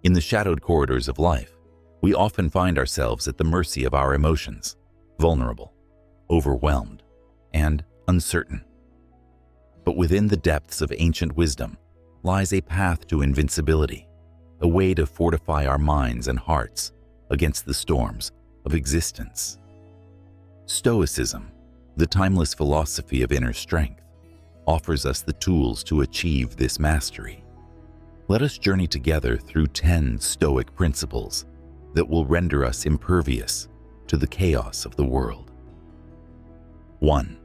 In the shadowed corridors of life, we often find ourselves at the mercy of our emotions, vulnerable, overwhelmed, and uncertain. But within the depths of ancient wisdom lies a path to invincibility, a way to fortify our minds and hearts against the storms of existence. Stoicism, the timeless philosophy of inner strength, offers us the tools to achieve this mastery. Let us journey together through 10 Stoic principles that will render us impervious to the chaos of the world. 1.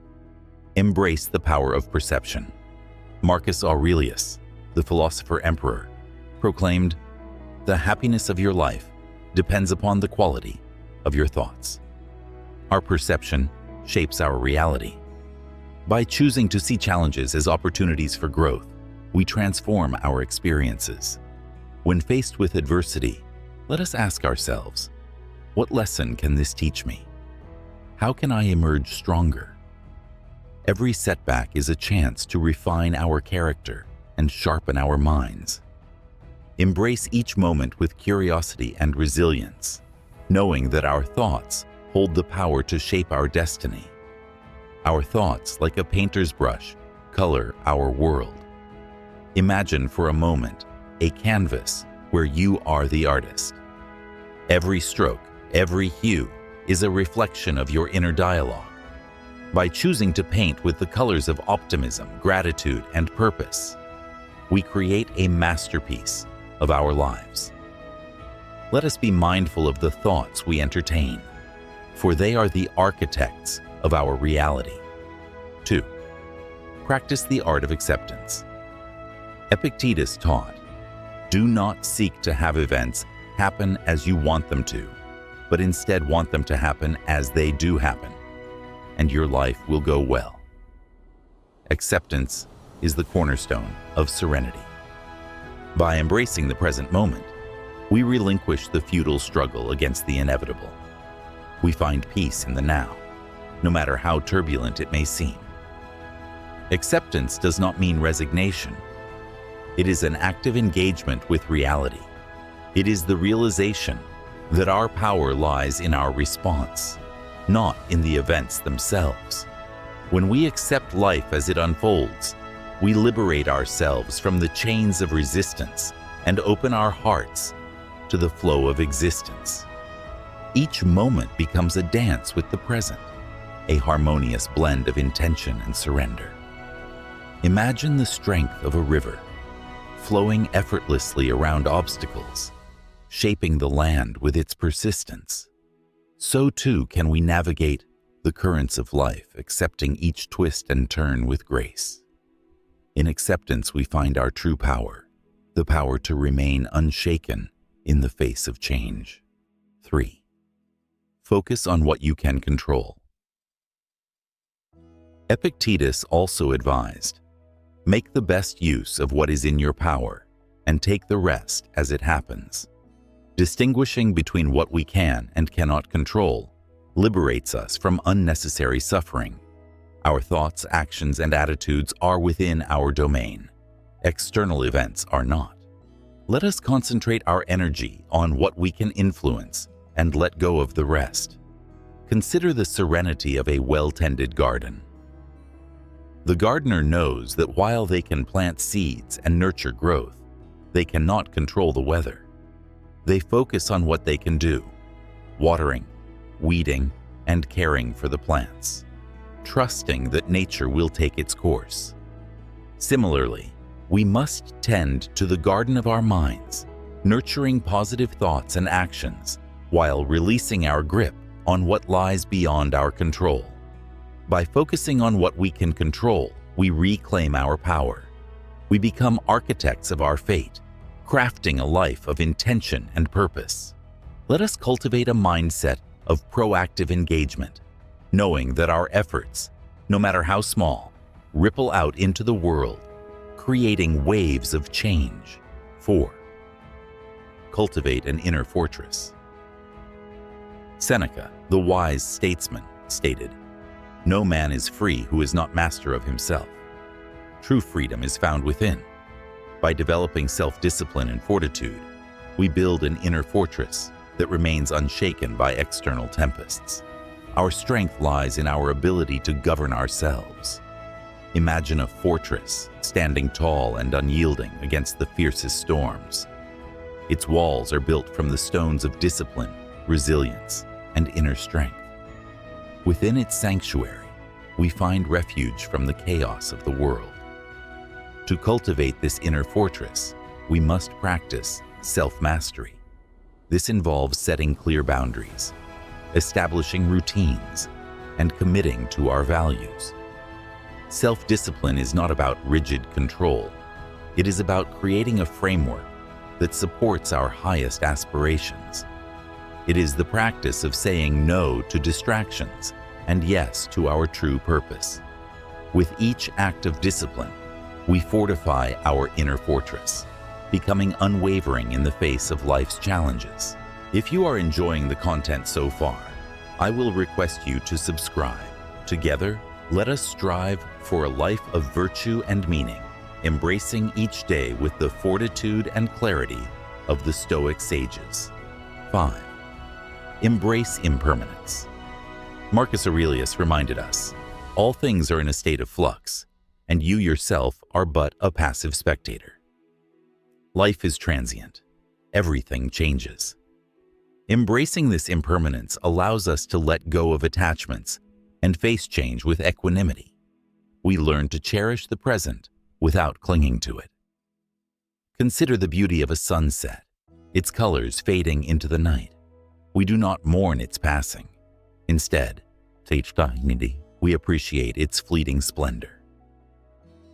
Embrace the power of perception. Marcus Aurelius, the philosopher-emperor, proclaimed, "The happiness of your life depends upon the quality of your thoughts." Our perception shapes our reality. By choosing to see challenges as opportunities for growth, we transform our experiences. When faced with adversity, let us ask ourselves, what lesson can this teach me? How can I emerge stronger? Every setback is a chance to refine our character and sharpen our minds. Embrace each moment with curiosity and resilience, knowing that our thoughts hold the power to shape our destiny. Our thoughts, like a painter's brush, color our world. Imagine for a moment a canvas where you are the artist. Every stroke, every hue is a reflection of your inner dialogue. By choosing to paint with the colors of optimism, gratitude, and purpose, we create a masterpiece of our lives. Let us be mindful of the thoughts we entertain, for they are the architects of our reality. 2. Practice the art of acceptance. Epictetus taught, "Do not seek to have events happen as you want them to, but instead want them to happen as they do happen, and your life will go well." Acceptance is the cornerstone of serenity. By embracing the present moment, we relinquish the futile struggle against the inevitable. We find peace in the now, no matter how turbulent it may seem. Acceptance does not mean resignation. It is an active engagement with reality. It is the realization that our power lies in our response, not in the events themselves. When we accept life as it unfolds, we liberate ourselves from the chains of resistance and open our hearts to the flow of existence. Each moment becomes a dance with the present, a harmonious blend of intention and surrender. Imagine the strength of a river, flowing effortlessly around obstacles, shaping the land with its persistence. So too can we navigate the currents of life, accepting each twist and turn with grace. In acceptance, we find our true power, the power to remain unshaken in the face of change. 3. Focus on what you can control. Epictetus also advised, "Make the best use of what is in your power and take the rest as it happens." Distinguishing between what we can and cannot control liberates us from unnecessary suffering. Our thoughts, actions, and attitudes are within our domain. External events are not. Let us concentrate our energy on what we can influence and let go of the rest. Consider the serenity of a well-tended garden. The gardener knows that while they can plant seeds and nurture growth, they cannot control the weather. They focus on what they can do: watering, weeding, and caring for the plants, trusting that nature will take its course. Similarly, we must tend to the garden of our minds, nurturing positive thoughts and actions while releasing our grip on what lies beyond our control. By focusing on what we can control, we reclaim our power. We become architects of our fate, crafting a life of intention and purpose. Let us cultivate a mindset of proactive engagement, knowing that our efforts, no matter how small, ripple out into the world, creating waves of change. 4. Cultivate an inner fortress. Seneca, the wise statesman, stated, "No man is free who is not master of himself. True freedom is found within. By developing self-discipline and fortitude, we build an inner fortress that remains unshaken by external tempests. Our strength lies in our ability to govern ourselves. Imagine a fortress standing tall and unyielding against the fiercest storms. Its walls are built from the stones of discipline, resilience, and inner strength. Within its sanctuary, we find refuge from the chaos of the world. To cultivate this inner fortress, we must practice self-mastery. This involves setting clear boundaries, establishing routines, and committing to our values. Self-discipline is not about rigid control. It is about creating a framework that supports our highest aspirations. It is the practice of saying no to distractions and yes to our true purpose. With each act of discipline, we fortify our inner fortress, becoming unwavering in the face of life's challenges. If you are enjoying the content so far, I will request you to subscribe. Together, let us strive for a life of virtue and meaning, embracing each day with the fortitude and clarity of the Stoic sages. 5. Embrace impermanence. Marcus Aurelius reminded us, all things are in a state of flux, and you yourself are but a passive spectator. Life is transient. Everything changes. Embracing this impermanence allows us to let go of attachments and face change with equanimity. We learn to cherish the present without clinging to it. Consider the beauty of a sunset, its colors fading into the night. We do not mourn its passing. Instead, we appreciate its fleeting splendor.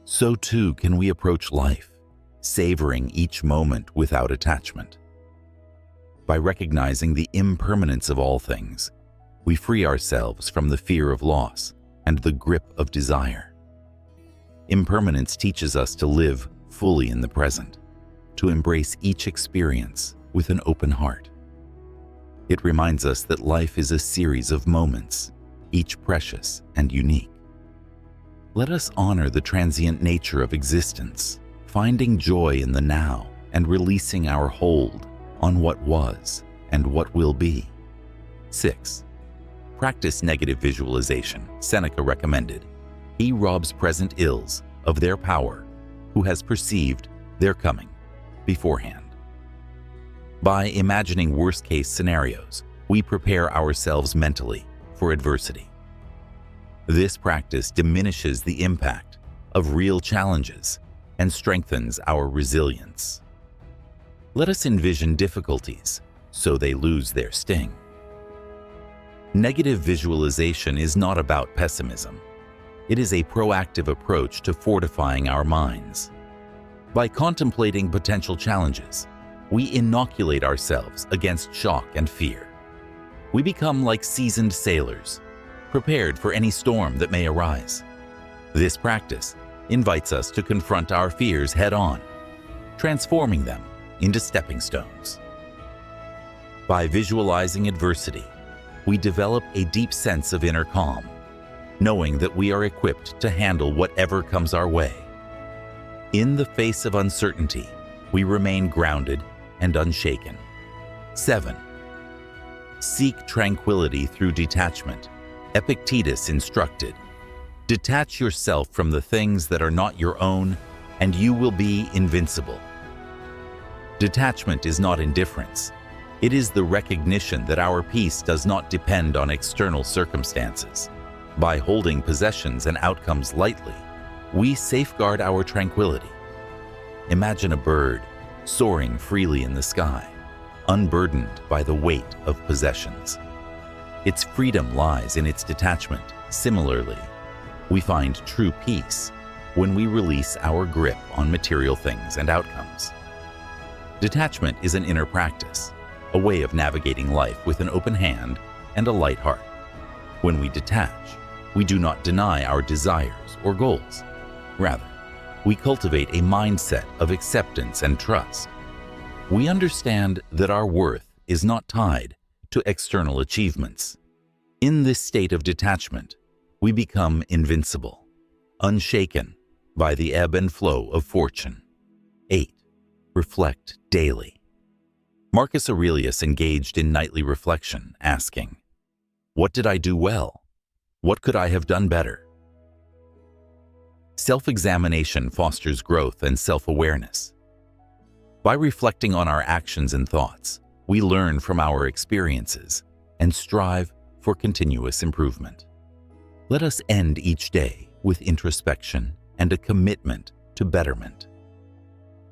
So too can we approach life, savoring each moment without attachment. By recognizing the impermanence of all things, we free ourselves from the fear of loss and the grip of desire. Impermanence teaches us to live fully in the present, to embrace each experience with an open heart. It reminds us that life is a series of moments, each precious and unique. Let us honor the transient nature of existence, finding joy in the now and releasing our hold on what was and what will be. 6. Practice negative visualization. Seneca recommended, "He robs present ills of their power who has perceived their coming beforehand." By imagining worst-case scenarios, we prepare ourselves mentally for adversity. This practice diminishes the impact of real challenges and strengthens our resilience. Let us envision difficulties so they lose their sting. Negative visualization is not about pessimism. It is a proactive approach to fortifying our minds. By contemplating potential challenges, we inoculate ourselves against shock and fear. We become like seasoned sailors, prepared for any storm that may arise. This practice invites us to confront our fears head-on, transforming them into stepping stones. By visualizing adversity, we develop a deep sense of inner calm, knowing that we are equipped to handle whatever comes our way. In the face of uncertainty, we remain grounded and unshaken. 7. Seek tranquility through detachment. Epictetus instructed, "Detach yourself from the things that are not your own, and you will be invincible." Detachment is not indifference. It is the recognition that our peace does not depend on external circumstances. By holding possessions and outcomes lightly, we safeguard our tranquility. Imagine a bird soaring freely in the sky, unburdened by the weight of possessions. Its freedom lies in its detachment. Similarly, we find true peace when we release our grip on material things and outcomes. Detachment is an inner practice, a way of navigating life with an open hand and a light heart. When we detach, we do not deny our desires or goals. Rather, we cultivate a mindset of acceptance and trust. We understand that our worth is not tied to external achievements. In this state of detachment, we become invincible, unshaken by the ebb and flow of fortune. 8. Reflect daily. Marcus Aurelius engaged in nightly reflection, asking, "What did I do well? What could I have done better?" Self-examination fosters growth and self-awareness. By reflecting on our actions and thoughts, we learn from our experiences and strive for continuous improvement. Let us end each day with introspection and a commitment to betterment.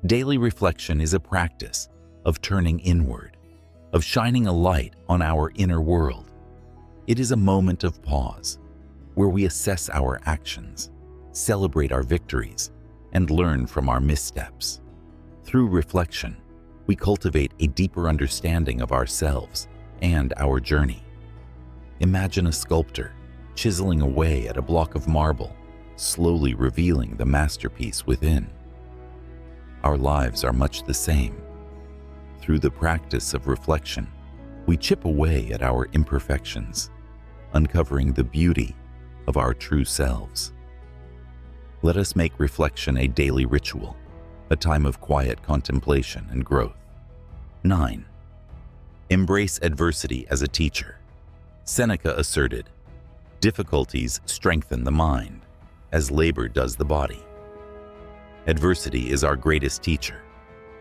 Daily reflection is a practice of turning inward, of shining a light on our inner world. It is a moment of pause where we assess our actions, celebrate our victories, and learn from our missteps. Through reflection, we cultivate a deeper understanding of ourselves and our journey. Imagine a sculptor chiseling away at a block of marble, slowly revealing the masterpiece within. Our lives are much the same. Through the practice of reflection, we chip away at our imperfections, uncovering the beauty of our true selves. Let us make reflection a daily ritual, a time of quiet contemplation and growth. 9. Embrace adversity as a teacher. Seneca asserted, "Difficulties strengthen the mind, as labor does the body." Adversity is our greatest teacher.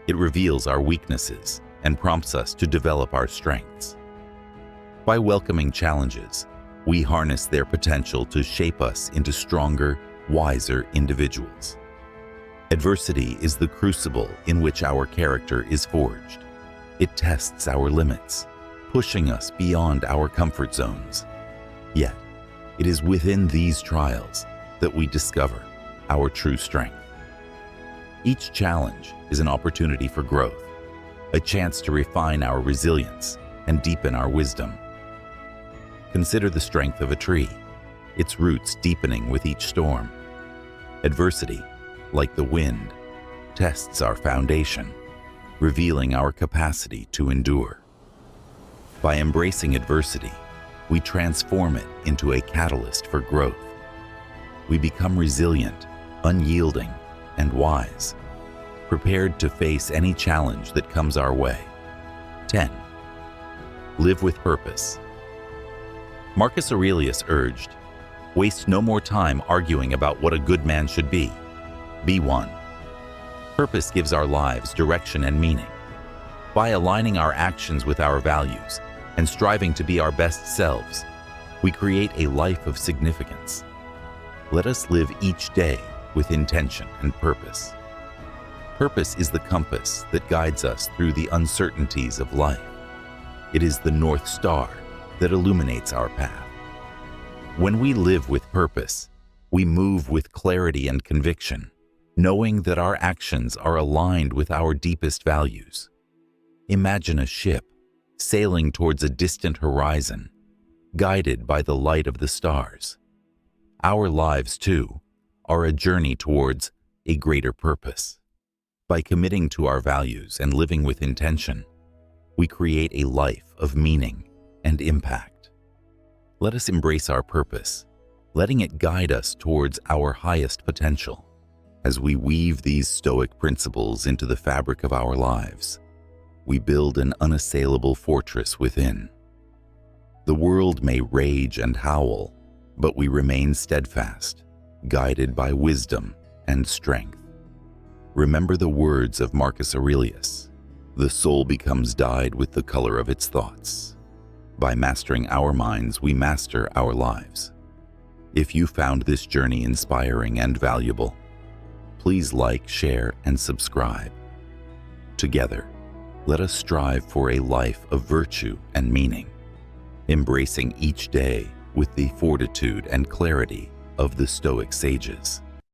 It reveals our weaknesses and prompts us to develop our strengths. By welcoming challenges, we harness their potential to shape us into stronger, wiser individuals. Adversity is the crucible in which our character is forged. It tests our limits, pushing us beyond our comfort zones. Yet, it is within these trials that we discover our true strength. Each challenge is an opportunity for growth, a chance to refine our resilience and deepen our wisdom. Consider the strength of a tree, its roots deepening with each storm. Adversity, like the wind, tests our foundation, revealing our capacity to endure. By embracing adversity, we transform it into a catalyst for growth. We become resilient, unyielding, and wise, prepared to face any challenge that comes our way. 10. Live with purpose. Marcus Aurelius urged, "Waste no more time arguing about what a good man should be. Be one." Purpose gives our lives direction and meaning. By aligning our actions with our values and striving to be our best selves, we create a life of significance. Let us live each day with intention and purpose. Purpose is the compass that guides us through the uncertainties of life. It is the North Star that illuminates our path. When we live with purpose, we move with clarity and conviction, knowing that our actions are aligned with our deepest values. Imagine a ship sailing towards a distant horizon, guided by the light of the stars. Our lives, too, are a journey towards a greater purpose. By committing to our values and living with intention, we create a life of meaning and impact. Let us embrace our purpose, letting it guide us towards our highest potential. As we weave these Stoic principles into the fabric of our lives, we build an unassailable fortress within. The world may rage and howl, but we remain steadfast, guided by wisdom and strength. Remember the words of Marcus Aurelius, "The soul becomes dyed with the color of its thoughts." By mastering our minds, we master our lives. If you found this journey inspiring and valuable, please like, share, and subscribe. Together, let us strive for a life of virtue and meaning, embracing each day with the fortitude and clarity of the Stoic sages.